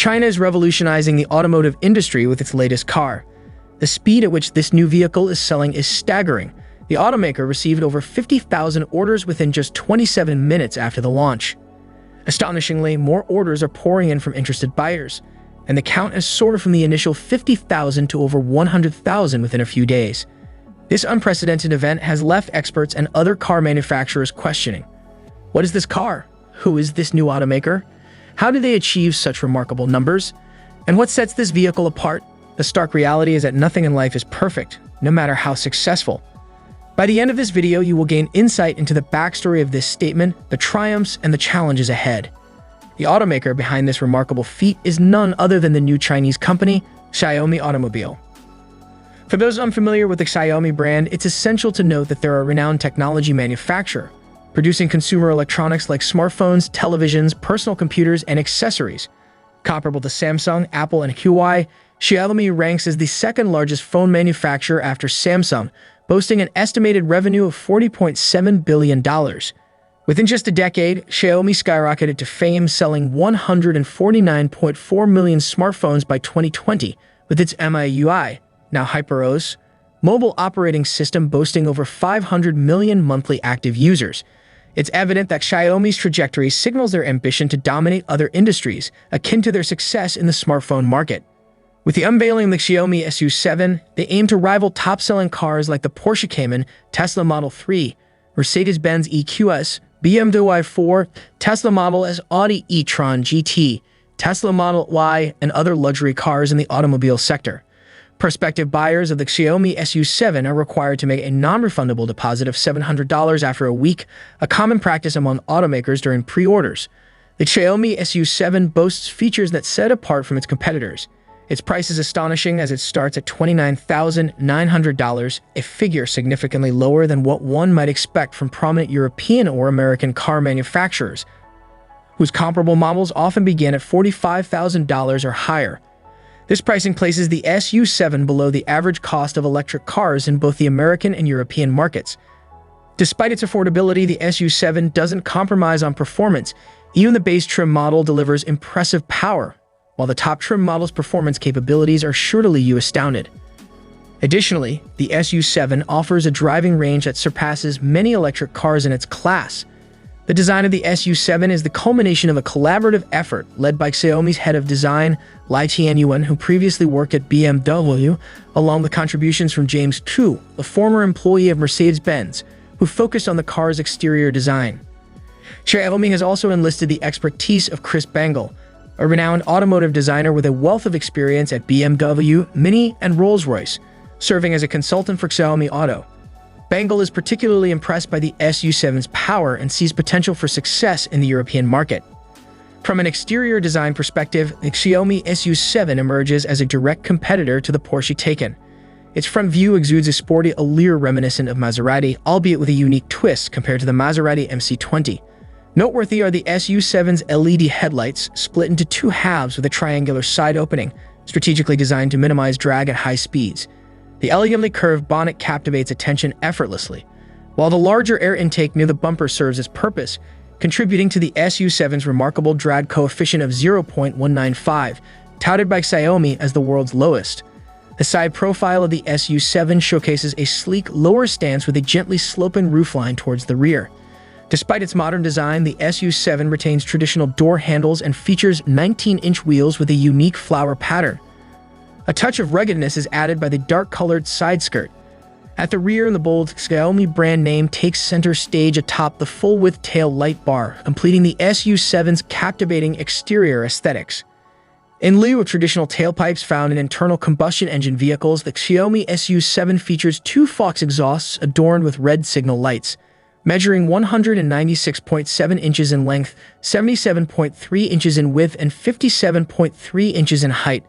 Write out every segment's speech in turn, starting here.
China is revolutionizing the automotive industry with its latest car. The speed at which this new vehicle is selling is staggering. The automaker received over 50,000 orders within just 27 minutes after the launch. Astonishingly, more orders are pouring in from interested buyers, and the count has soared from the initial 50,000 to over 100,000 within a few days. This unprecedented event has left experts and other car manufacturers questioning. What is this car? Who is this new automaker? How do they achieve such remarkable numbers? And what sets this vehicle apart? The stark reality is that nothing in life is perfect, no matter how successful. By the end of this video, you will gain insight into the backstory of this statement, the triumphs, and the challenges ahead. The automaker behind this remarkable feat is none other than the new Chinese company, Xiaomi Automobile. For those unfamiliar with the Xiaomi brand, it's essential to note that they're a renowned technology manufacturer, producing consumer electronics like smartphones, televisions, personal computers, and accessories. Comparable to Samsung, Apple, and Huawei, Xiaomi ranks as the second largest phone manufacturer after Samsung, boasting an estimated revenue of $40.7 billion. Within just a decade, Xiaomi skyrocketed to fame, selling 149.4 million smartphones by 2020, with its MIUI, now HyperOS, mobile operating system boasting over 500 million monthly active users. It's evident that Xiaomi's trajectory signals their ambition to dominate other industries, akin to their success in the smartphone market. With the unveiling of the Xiaomi SU7, they aim to rival top-selling cars like the Porsche Cayman, Tesla Model 3, Mercedes-Benz EQS, BMW i4, Tesla Model S, Audi e-tron GT, Tesla Model Y, and other luxury cars in the automobile sector. Prospective buyers of the Xiaomi SU7 are required to make a non-refundable deposit of $700 after a week, a common practice among automakers during pre-orders. The Xiaomi SU7 boasts features that set it apart from its competitors. Its price is astonishing as it starts at $29,900, a figure significantly lower than what one might expect from prominent European or American car manufacturers, whose comparable models often begin at $45,000 or higher. This pricing places the SU7 below the average cost of electric cars in both the American and European markets. Despite its affordability, the SU7 doesn't compromise on performance. Even the base trim model delivers impressive power, while the top trim model's performance capabilities are sure to leave you astounded. Additionally, the SU7 offers a driving range that surpasses many electric cars in its class. The design of the SU7 is the culmination of a collaborative effort led by Xiaomi's head of design, Li Tianyuan, who previously worked at BMW, along with contributions from James Chu, a former employee of Mercedes-Benz, who focused on the car's exterior design. Xiaomi has also enlisted the expertise of Chris Bangle, a renowned automotive designer with a wealth of experience at BMW, Mini, and Rolls-Royce, serving as a consultant for Xiaomi Auto. Bangle is particularly impressed by the SU7's power and sees potential for success in the European market. From an exterior design perspective, the Xiaomi SU7 emerges as a direct competitor to the Porsche Taycan. Its front view exudes a sporty allure reminiscent of Maserati, albeit with a unique twist compared to the Maserati MC20. Noteworthy are the SU7's LED headlights, split into two halves with a triangular side opening, strategically designed to minimize drag at high speeds. The elegantly curved bonnet captivates attention effortlessly, while the larger air intake near the bumper serves its purpose, contributing to the SU7's remarkable drag coefficient of 0.195, touted by Xiaomi as the world's lowest. The side profile of the SU7 showcases a sleek lower stance with a gently sloping roofline towards the rear. Despite its modern design, the SU7 retains traditional door handles and features 19-inch wheels with a unique flower pattern. A touch of ruggedness is added by the dark-colored side skirt. At the rear, the bold Xiaomi brand name takes center stage atop the full-width tail light bar, completing the SU7's captivating exterior aesthetics. In lieu of traditional tailpipes found in internal combustion engine vehicles, the Xiaomi SU7 features two Fox exhausts adorned with red signal lights. Measuring 196.7 inches in length, 77.3 inches in width, and 57.3 inches in height.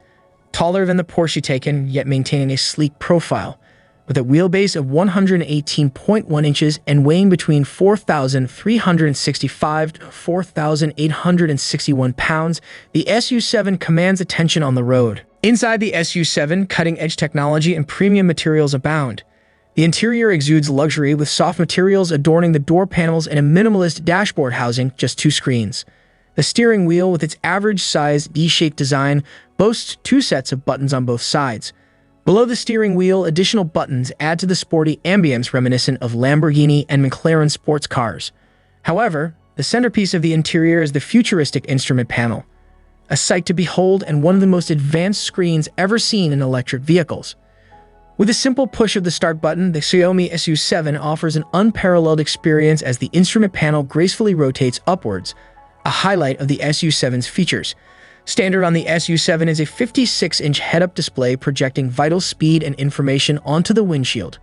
Taller than the Porsche Taycan, yet maintaining a sleek profile. With a wheelbase of 118.1 inches and weighing between 4,365 to 4,861 pounds, the SU7 commands attention on the road. Inside the SU7, cutting-edge technology and premium materials abound. The interior exudes luxury with soft materials adorning the door panels and a minimalist dashboard housing just two screens. The steering wheel, with its average-sized D-shaped design, boasts two sets of buttons on both sides. Below the steering wheel, additional buttons add to the sporty ambience reminiscent of Lamborghini and McLaren sports cars. However, the centerpiece of the interior is the futuristic instrument panel, a sight to behold and one of the most advanced screens ever seen in electric vehicles. With a simple push of the start button, the Xiaomi SU7 offers an unparalleled experience as the instrument panel gracefully rotates upwards, a highlight of the SU7's features. Standard on the SU7 is a 56-inch head-up display projecting vital speed and information onto the windshield.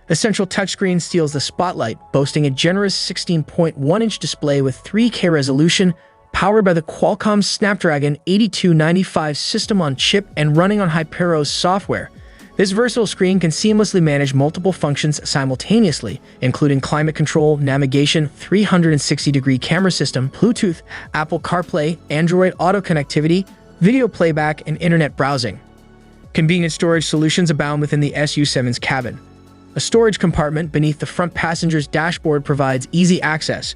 The central touchscreen steals the spotlight, boasting a generous 16.1-inch display with 3K resolution, powered by the Qualcomm Snapdragon 8295 system-on-chip and running on Hyperos software. This versatile screen can seamlessly manage multiple functions simultaneously, including climate control, navigation, 360-degree camera system, Bluetooth, Apple CarPlay, Android Auto connectivity, video playback, and internet browsing. Convenient storage solutions abound within the SU7's cabin. A storage compartment beneath the front passenger's dashboard provides easy access,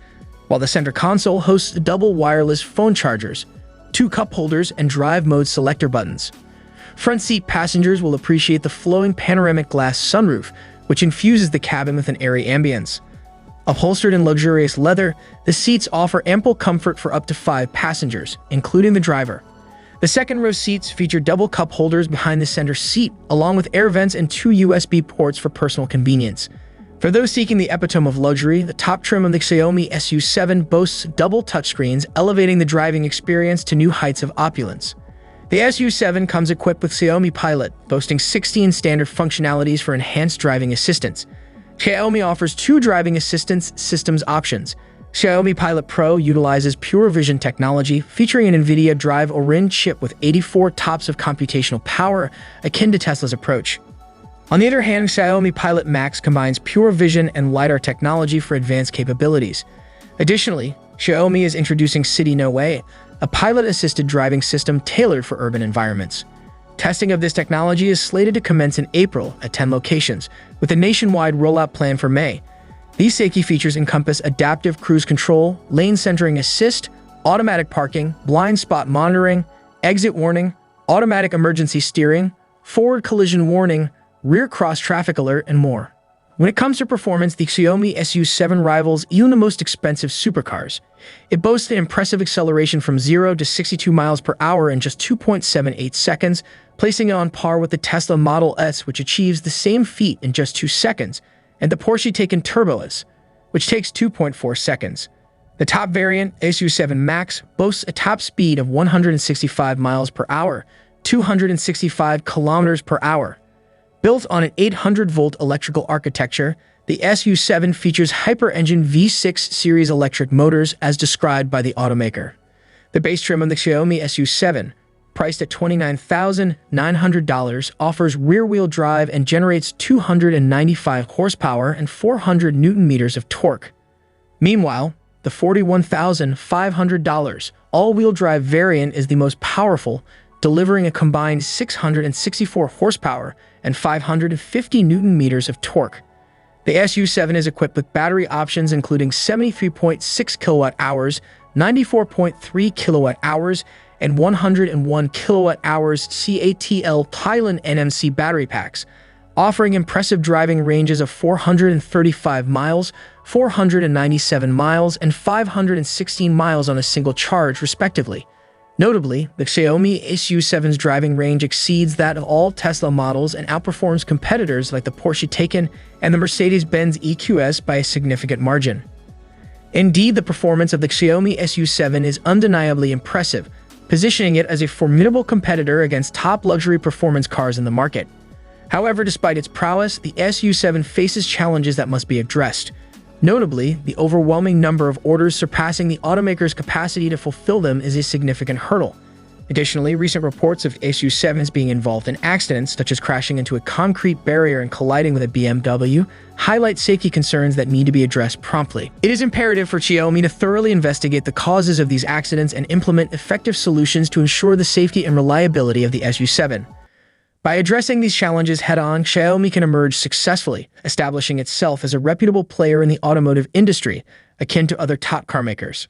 while the center console hosts double wireless phone chargers, 2 cup holders, and drive mode selector buttons. Front seat passengers will appreciate the flowing panoramic glass sunroof, which infuses the cabin with an airy ambience. Upholstered in luxurious leather, the seats offer ample comfort for up to 5 passengers, including the driver. The second-row seats feature double cup holders behind the center seat, along with air vents and 2 USB ports for personal convenience. For those seeking the epitome of luxury, the top trim of the Xiaomi SU7 boasts double touchscreens, elevating the driving experience to new heights of opulence. The SU7 comes equipped with Xiaomi Pilot, boasting 16 standard functionalities for enhanced driving assistance. Xiaomi offers 2 driving assistance systems options. Xiaomi Pilot Pro utilizes Pure Vision technology, featuring an NVIDIA Drive Orin chip with 84 TOPS of computational power, akin to Tesla's approach. On the other hand, Xiaomi Pilot Max combines Pure Vision and LiDAR technology for advanced capabilities. Additionally, Xiaomi is introducing City No Way, a pilot-assisted driving system tailored for urban environments. Testing of this technology is slated to commence in April at 10 locations, with a nationwide rollout plan for May. These safety features encompass adaptive cruise control, lane centering assist, automatic parking, blind spot monitoring, exit warning, automatic emergency steering, forward collision warning, rear cross-traffic alert, and more. When it comes to performance, the Xiaomi SU7 rivals even the most expensive supercars. It boasts an impressive acceleration from 0 to 62 miles per hour in just 2.78 seconds, placing it on par with the Tesla Model S, which achieves the same feat in just 2 seconds, and the Porsche Taycan Turbo S, which takes 2.4 seconds. The top variant, SU7 Max, boasts a top speed of 165 miles per hour, 265 kilometers per hour. Built on an 800-volt electrical architecture, the SU7 features Hyper-Engine V6 series electric motors as described by the automaker. The base trim of the Xiaomi SU7, priced at $29,900, offers rear-wheel drive and generates 295 horsepower and 400 newton-meters of torque. Meanwhile, the $41,500 all-wheel drive variant is the most powerful, delivering a combined 664 horsepower and 550 newton-meters of torque. The SU7 is equipped with battery options including 73.6 kilowatt-hours, 94.3 kilowatt-hours, and 101 kilowatt-hours CATL Thailand NMC battery packs, offering impressive driving ranges of 435 miles, 497 miles, and 516 miles on a single charge, respectively. Notably, the Xiaomi SU7's driving range exceeds that of all Tesla models and outperforms competitors like the Porsche Taycan and the Mercedes-Benz EQS by a significant margin. Indeed, the performance of the Xiaomi SU7 is undeniably impressive, positioning it as a formidable competitor against top luxury performance cars in the market. However, despite its prowess, the SU7 faces challenges that must be addressed. Notably, the overwhelming number of orders surpassing the automaker's capacity to fulfill them is a significant hurdle. Additionally, recent reports of SU7s being involved in accidents, such as crashing into a concrete barrier and colliding with a BMW, highlight safety concerns that need to be addressed promptly. It is imperative for Xiaomi to thoroughly investigate the causes of these accidents and implement effective solutions to ensure the safety and reliability of the SU7. By addressing these challenges head-on, Xiaomi can emerge successfully, establishing itself as a reputable player in the automotive industry, akin to other top car makers.